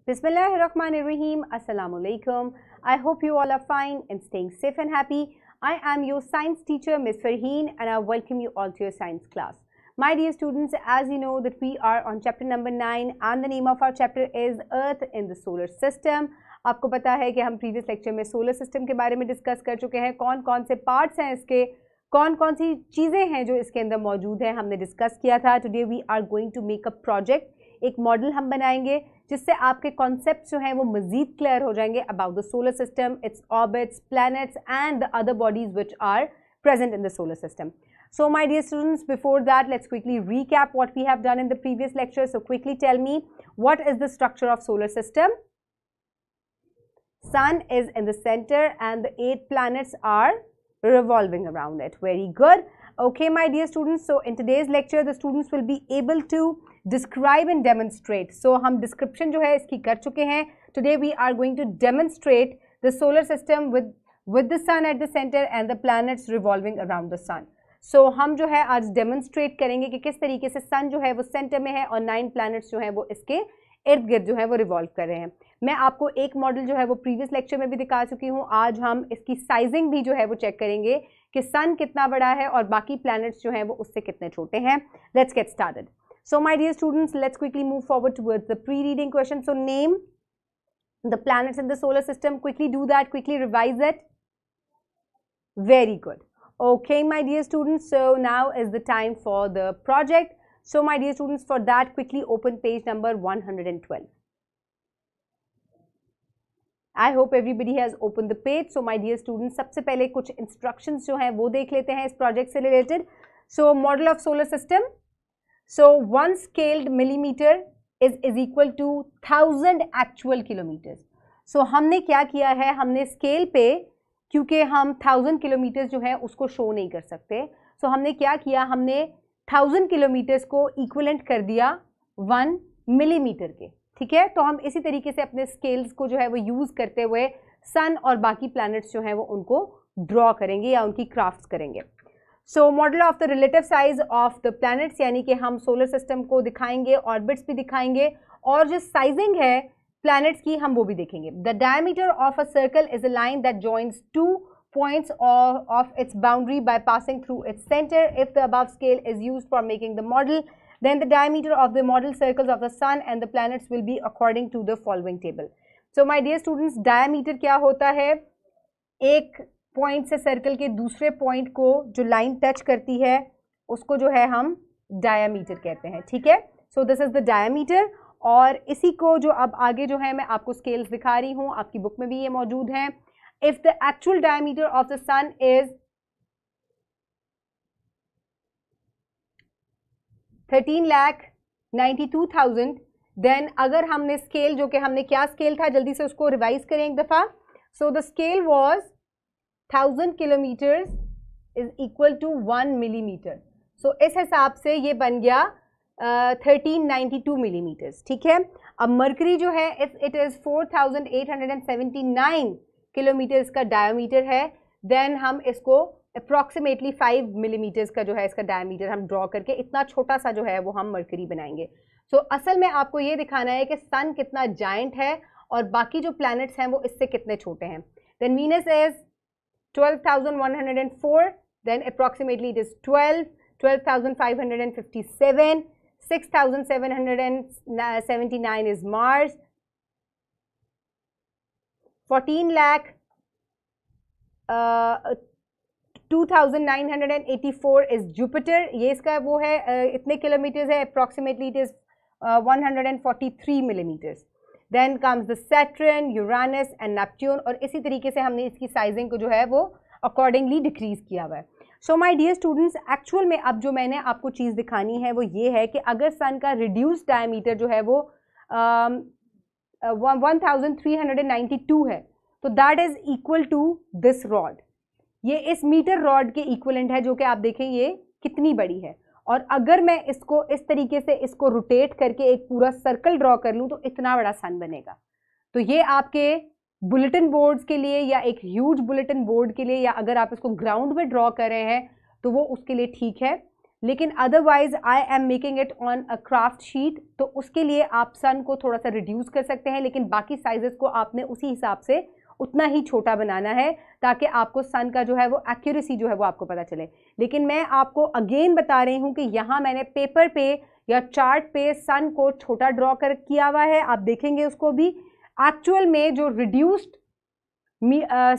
Bismillahirrahmanirrahim. Assalamu alaikum. I hope you all are fine and staying safe and happy. I am your science teacher, Ms. Farheen, and I welcome you all to your science class. My dear students, as you know that we are on chapter number 9 and the name of our chapter is Earth in the Solar System. आपको पता है कि हम previous lecture में solar system के बारे में discuss कर चुके हैं, कौन कौन से पार्ट्स हैं इसके, कौन कौन सी चीज़ें हैं जो इसके अंदर मौजूद हैं, हमने डिस्कस किया था. Today we are going to make a project, एक मॉडल हम बनाएंगे जिससे आपके कॉन्सेप्ट जो हैं वो मज़ीद क्लियर हो जाएंगे about the solar system, its orbits, planets and the other bodies which are present in the solar system. So my dear students, before that let's quickly recap what we have done in the previous lecture. So quickly tell me, what is the structure of solar system? Sun is in the center and the 8 planets are revolving around it. Very good. Okay my dear students, so in today's lecture the students will be able to describe and demonstrate. So हम description जो है इसकी कर चुके हैं. Today we are going to demonstrate the solar system with the sun at the center and the planets revolving around the sun. So हम जो है आज demonstrate करेंगे कि किस तरीके से sun जो है वो center में है और 9 planets जो है वो इसके इर्द गिर्द जो है वो रिवॉल्व कर रहे हैं. मैं आपको एक मॉडल जो है वो प्रीवियस लेक्चर में भी दिखा चुकी हूँ. आज हम इसकी साइजिंग भी जो है वो चेक करेंगे कि सन कितना बड़ा है और बाकी प्लैनेट्स जो हैं वो उससे कितने छोटे हैं. Let's get started. So my dear students, let's quickly move forward towards the pre reading question. So name the planets in the solar system. Quickly do that, quickly revise it. Very good. Okay my dear students, so now is the time for the project. So my dear students, for that quickly open page number 112. I hope everybody has opened the page. So my dear students, सबसे पहले कुछ instructions जो हैं वो देख लेते हैं इस project से related. So model of solar system. So 1 scaled millimeter is equal to 1000 actual kilometers. So हमने क्या किया है, हमने scale पे, क्योंकि हम 1000 किलोमीटर्स जो है उसको शो नहीं कर सकते, सो हमने क्या किया, हमने 1000 किलोमीटर्स को इक्विवेलेंट कर दिया 1 मिलीमीटर के. ठीक है, तो हम इसी तरीके से अपने स्केल्स को जो है वो यूज़ करते हुए सन और बाकी प्लैनेट्स जो हैं वो उनको ड्रॉ करेंगे या उनकी क्राफ्ट्स करेंगे. So model of the relative size of the planets, यानी कि हम सोलर सिस्टम को दिखाएंगे, ऑर्बिट्स भी दिखाएंगे और जो साइजिंग है प्लैनेट्स की हम वो भी देखेंगे. The diameter of a circle is a line that joins 2 points of its boundary by passing through its center. If the above scale is used for making the model, then the diameter of the model circles of the sun and the planets will be according to the following table. So my dear students, diameter क्या होता है, एक point से circle के दूसरे point को जो line touch करती है उसको जो है हम डायमीटर कहते हैं. ठीक है, so this is the diameter. और इसी को जो अब आगे जो है मैं आपको स्केल्स दिखा रही हूँ, आपकी बुक में भी ये मौजूद हैं. If the actual diameter of the sun is 13,92,000, then अगर हमने स्केल जो कि हमने क्या स्केल था, जल्दी से उसको रिवाइज करें एक दफ़ा. So the scale was 1000 kilometres is equal to 1 millimetre. So इस हिसाब से ये बन गया 1392 मिलीमीटर्स. ठीक है, अब मरकरी जो है इफ इट इज़ 4879 किलोमीटर इसका डायमीटर है, देन हम इसको अप्रॉक्सीमेटली 5 मिलीमीटर्स का जो है इसका डायमीटर हम ड्रॉ करके इतना छोटा सा जो है वो हम मरकरी बनाएंगे. सो असल में आपको ये दिखाना है कि सन कितना जायंट है और बाकी जो प्लैनेट्स हैं वो इससे कितने छोटे हैं. Then Venus is 12,104, then approximately it is 12,557, 6,779 is Mars, 14 lakh 2,984 is Jupiter. ये इसका वो है इतने किलोमीटर्स है, approximately it is 143 millimetres. Then comes the Saturn, Uranus and Neptune. और इसी तरीके से हमने इसकी साइजिंग को जो है वो अकॉर्डिंगली डिक्रीज किया हुआ है. So my dear students, actual में अब जो मैंने आपको चीज़ दिखानी है वो ये है कि अगर सन का रिड्यूस डायमीटर जो है वो 1392 है, तो that is equal to this rod. ये इस मीटर रॉड के इक्वलेंट है, जो कि आप देखें ये कितनी बड़ी है. और अगर मैं इसको इस तरीके से इसको रोटेट करके एक पूरा सर्कल ड्रॉ कर लूँ तो इतना बड़ा सन बनेगा. तो ये आपके बुलेटिन बोर्ड्स के लिए या एक ह्यूज बुलेटिन बोर्ड के लिए, या अगर आप इसको ग्राउंड में ड्रॉ कर रहे हैं तो वो उसके लिए ठीक है. लेकिन otherwise I am making it on a craft sheet, तो उसके लिए आप सन को थोड़ा सा रिड्यूस कर सकते हैं, लेकिन बाकी साइजेस को आपने उसी हिसाब से उतना ही छोटा बनाना है ताकि आपको सन का जो है वो एक्यूरेसी जो है वो आपको पता चले। लेकिन मैं आपको अगेन बता रही हूँ कि यहाँ मैंने पेपर पे या चार्ट पे सन को छोटा ड्रॉ कर किया हुआ है, आप देखेंगे उसको भी। एक्चुअल में जो रिड्यूस्ड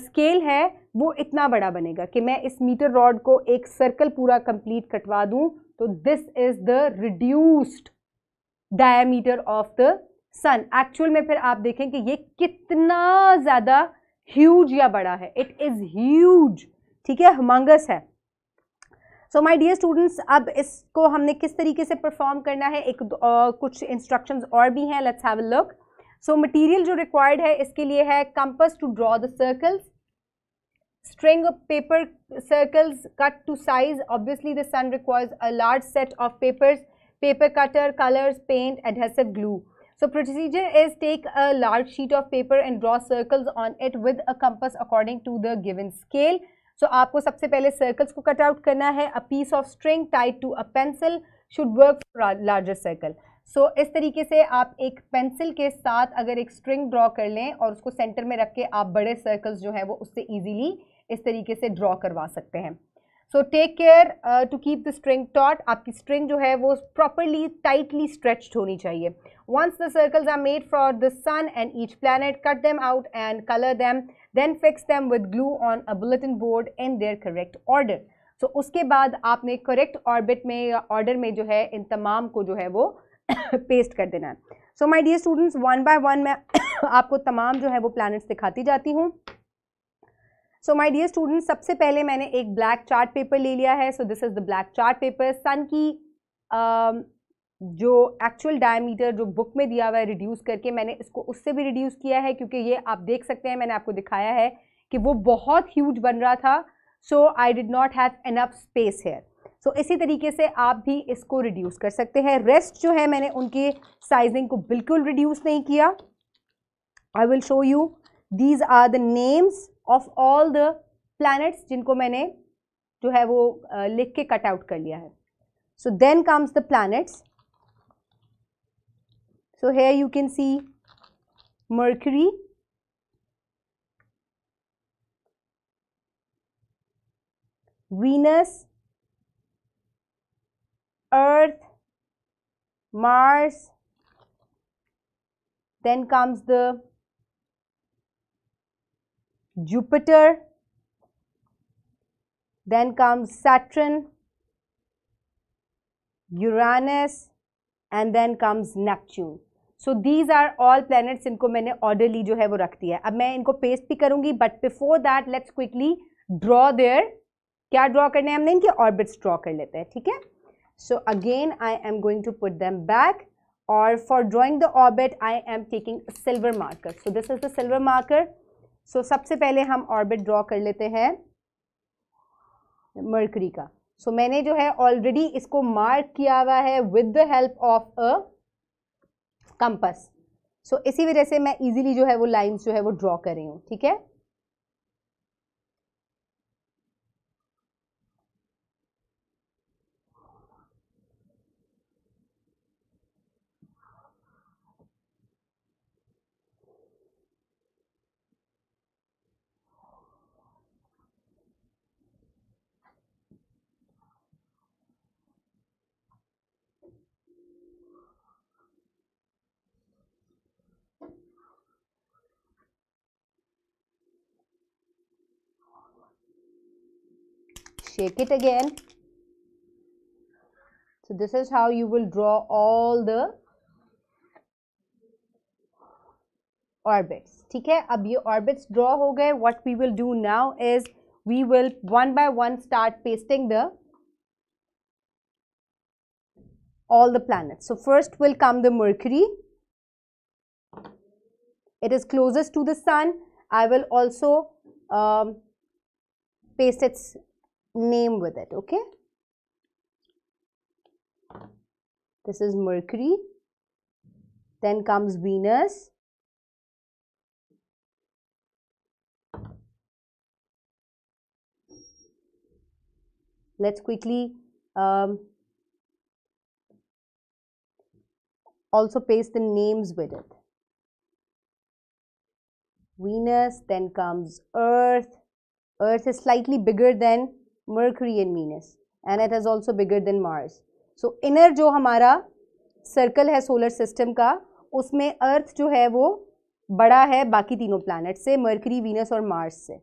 स्केल है वो इतना बड़ा बनेगा कि मैं इस मीटर रॉड को एक सर्कल पूरा कंप्लीट कटवा दूं, तो this is the reduced diameter of the sun. Actual में फिर आप देखें कि ये कितना ज्यादा ह्यूज या बड़ा है, इट इज ह्यूज, ठीक है, ह्यूमंगस है। सो माय डियर स्टूडेंट्स, अब इसको हमने किस तरीके से परफॉर्म करना है, एक कुछ इंस्ट्रक्शंस और भी हैं, let's have a look. So material जो रिक्वायर्ड है इसके लिए है compass to draw the circles, string of paper circles cut to size. Obviously the sun requires a large set of papers, paper cutter, colors, paint, adhesive glue. So procedure is take a large sheet of paper and draw circles on it with a compass according to the given scale. So आपको सबसे पहले circles को cut out करना है. A piece of string tied to a pencil should work for a larger circle. So इस तरीके से आप एक पेंसिल के साथ अगर एक स्ट्रिंग ड्रॉ कर लें और उसको सेंटर में रख के आप बड़े सर्कल्स जो है वो उससे इजीली इस तरीके से ड्रॉ करवा सकते हैं। So take care to keep the string taut, आपकी स्ट्रिंग जो है वो प्रॉपरली टाइटली स्ट्रेच्ड होनी चाहिए। Once the circles are made for the sun and each planet, cut them out and colour them, then fix them with glue on a bulletin board in their correct order. So उसके बाद आपने correct orbit में या order में जो है इन तमाम को जो है वो पेस्ट कर देना है। So my dear students, one by one मैं आपको तमाम जो है वो प्लैनेट्स दिखाती जाती हूँ। सो माय डियर स्टूडेंट्स, सबसे पहले मैंने एक ब्लैक चार्ट पेपर ले लिया है। So this is the black chart paper. Sun की जो एक्चुअल डायमीटर जो बुक में दिया हुआ है रिड्यूस करके मैंने इसको उससे भी रिड्यूस किया है, क्योंकि ये आप देख सकते हैं मैंने आपको दिखाया है कि वो बहुत ह्यूज बन रहा था। So I did not have enough space here. So इसी तरीके से आप भी इसको रिड्यूस कर सकते हैं। रेस्ट जो है मैंने उनकी साइजिंग को बिल्कुल रिड्यूस नहीं किया। I will show you, these are the names of all the planets जिनको मैंने जो है वो लिख के कट आउट कर लिया है। So then comes the planets. So here you can see Mercury, Venus, Earth, Mars, then comes the Jupiter, then comes Saturn, Uranus, and then comes Neptune. So these are all planets इनको मैंने orderly जो है वो रख दिया है। अब मैं इनको पेस्ट भी करूंगी, but before that let's quickly draw there, क्या ड्रॉ करने हैं हमने, इनके ऑर्बिट्स ड्रॉ कर लेते हैं, ठीक है। So again I am going to put them back, और for drawing the orbit I am taking silver marker. So this is the silver marker. So सबसे पहले हम ऑर्बिट ड्रॉ कर लेते हैं मर्करी का। सो मैंने जो है ऑलरेडी इसको मार्क किया हुआ है with the help of a compass. So इसी वजह से मैं इजीली जो है वो लाइंस जो है वो ड्रॉ कर रही हूँ, ठीक है। Shake it again. So this is how you will draw all the orbits, ठीक है। अब ये orbits draw हो गए। What we will do now is we will one by one start pasting the all the planets. So first will come the Mercury. It is closest to the sun. I will also paste its name with it, okay. This is Mercury. Then comes Venus. Let's quickly also paste the names with it. Venus, then comes Earth. Earth is slightly bigger than Mercury and Venus, and it is also bigger than Mars. So inner जो हमारा circle है solar system का, उसमें अर्थ जो है वो बड़ा है बाकी तीनों प्लैनेट से, मर्करी, वीनस और मार्स से.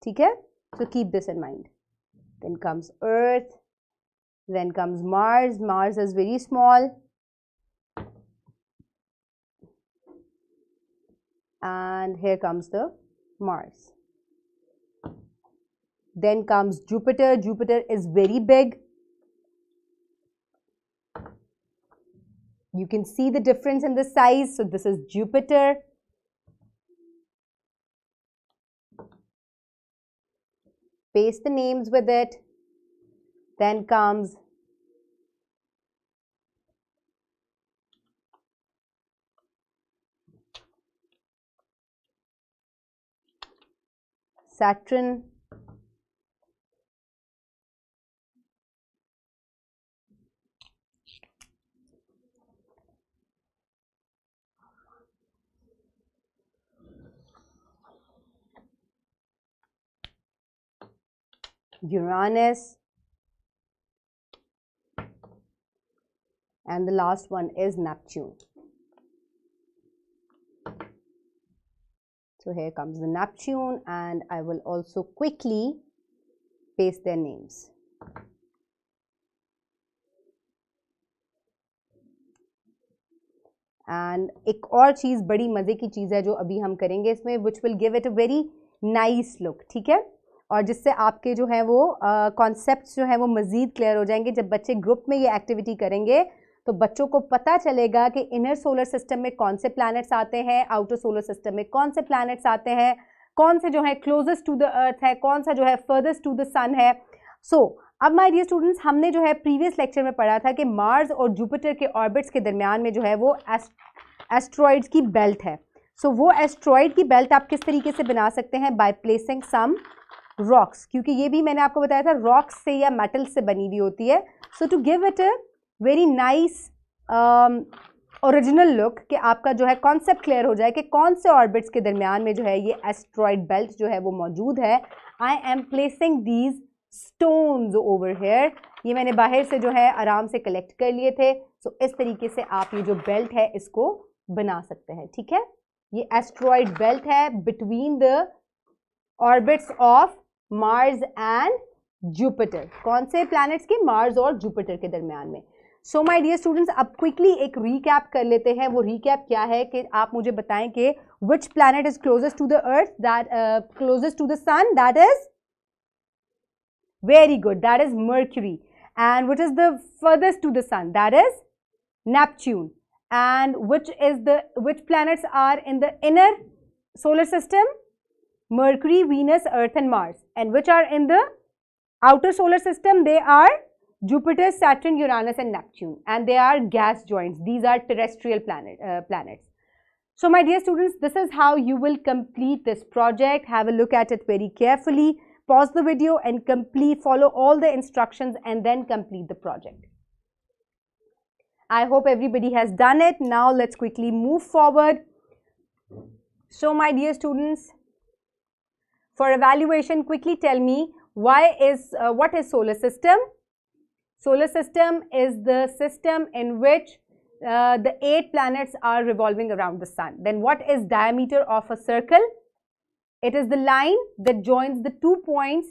ठीक है? So keep this in mind. Then comes Earth, then comes Mars. Mars is very small, and here comes the Mars. Then comes Jupiter. Jupiter is very big. You can see the difference in the size. So this is Jupiter. Paste the names with it. Then comes Saturn. Uranus, and the last one is Neptune. So here comes the Neptune, and I will also quickly paste their names. And एक और चीज़ बड़ी मज़े की चीज़ है जो अभी हम करेंगे इसमें, which will give it a very nice look. ठीक है? और जिससे आपके जो है वो कॉन्सेप्ट्स जो है वो मज़ीद क्लियर हो जाएंगे. जब बच्चे ग्रुप में ये एक्टिविटी करेंगे तो बच्चों को पता चलेगा कि इनर सोलर सिस्टम में कौन से प्लैनेट्स आते हैं, आउटर सोलर सिस्टम में कौन से प्लैनेट्स आते हैं, कौन से जो है क्लोजेस्ट टू द अर्थ है, कौन सा जो है फर्देस्ट टू द सन है. सो अब माय डियर स्टूडेंट्स, हमने जो है प्रीवियस लेक्चर में पढ़ा था कि मार्स और जुपिटर के ऑर्बिट्स के दरमियान में जो है वो एस्ट्रॉइड्स की बेल्ट है. सो वो एस्ट्रॉइड की बेल्ट आप किस तरीके से बना सकते हैं? बाय प्लेसिंग सम रॉक्स, क्योंकि ये भी मैंने आपको बताया था रॉक्स से या मेटल से बनी हुई होती है. So to give it a very nice original look, कि आपका जो है कॉन्सेप्ट क्लियर हो जाए कि कौन से ऑर्बिट्स के दरमियान में जो है ये एस्ट्रॉइड बेल्ट जो है वो मौजूद है. I am placing these stones over here. ये मैंने बाहर से जो है आराम से कलेक्ट कर लिए थे. सो इस तरीके से आप ये जो बेल्ट है इसको बना सकते हैं. ठीक है? ये एस्ट्रॉइड बेल्ट है between the orbits of Mars and Jupiter. कौन से प्लैनेट्स के? मार्स और जुपिटर के दरमियान में. सो माय डियर स्टूडेंट्स, अब क्विकली एक रीकैप कर लेते हैं. वो रीकैप क्या है कि आप मुझे बताएं कि which planet is closest to the earth, that closest to the sun, that is very good, that is Mercury. And which is the furthest to the sun? That is Neptune. And which planets are in the inner solar system? Mercury, Venus, Earth and Mars. And which are in the outer solar system? They are Jupiter, Saturn, Uranus and Neptune. And they are gas giants. These are terrestrial planets. So my dear students, this is how you will complete this project. Have a look at it very carefully. Pause the video and follow all the instructions and then complete the project. I hope everybody has done it. Now let's quickly move forward. So my dear students, for evaluation, quickly tell me what is solar system? Solar system is the system in which the 8 planets are revolving around the sun. Then what is diameter of a circle? It is the line that joins the 2 points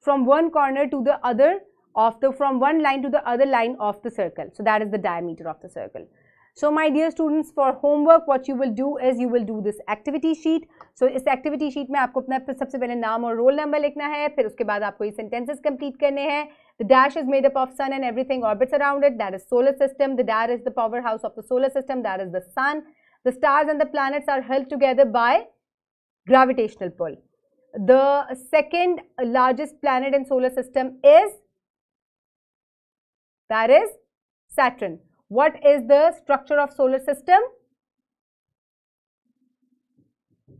from one corner to the other from one line to the other line of the circle. So that is the diameter of the circle. So my dear students, for homework, what you will do is you will do this activity sheet. So इस activity sheet में आपको अपना सबसे पहले नाम और roll number लिखना है. फिर उसके बाद आपको ये sentences complete करने हैं. The dash is made up of sun and everything orbits around it. That is solar system. The dad is the powerhouse of the solar system. That is the sun. The stars and the planets are held together by gravitational pull. The second largest planet in solar system is, that is Saturn. What is the structure of solar system?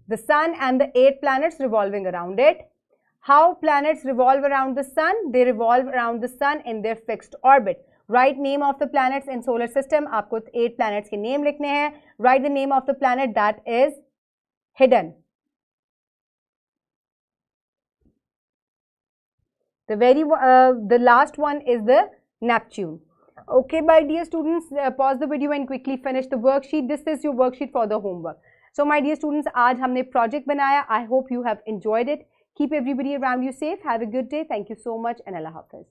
The sun and the 8 planets revolving around it. How planets revolve around the sun? They revolve around the sun in their fixed orbit. Write name of the planets in solar system, आपको 8 planets के name लिखने हैं. Right the name of the planet that is hidden. The last one is the Neptune. Okay, my dear students, pause the video and quickly finish the worksheet. This is your worksheet for the homework. So, my dear students, आज हमने project बनाया. I hope you have enjoyed it. Keep everybody around you safe. Have a good day. Thank you so much and Allah Hafiz.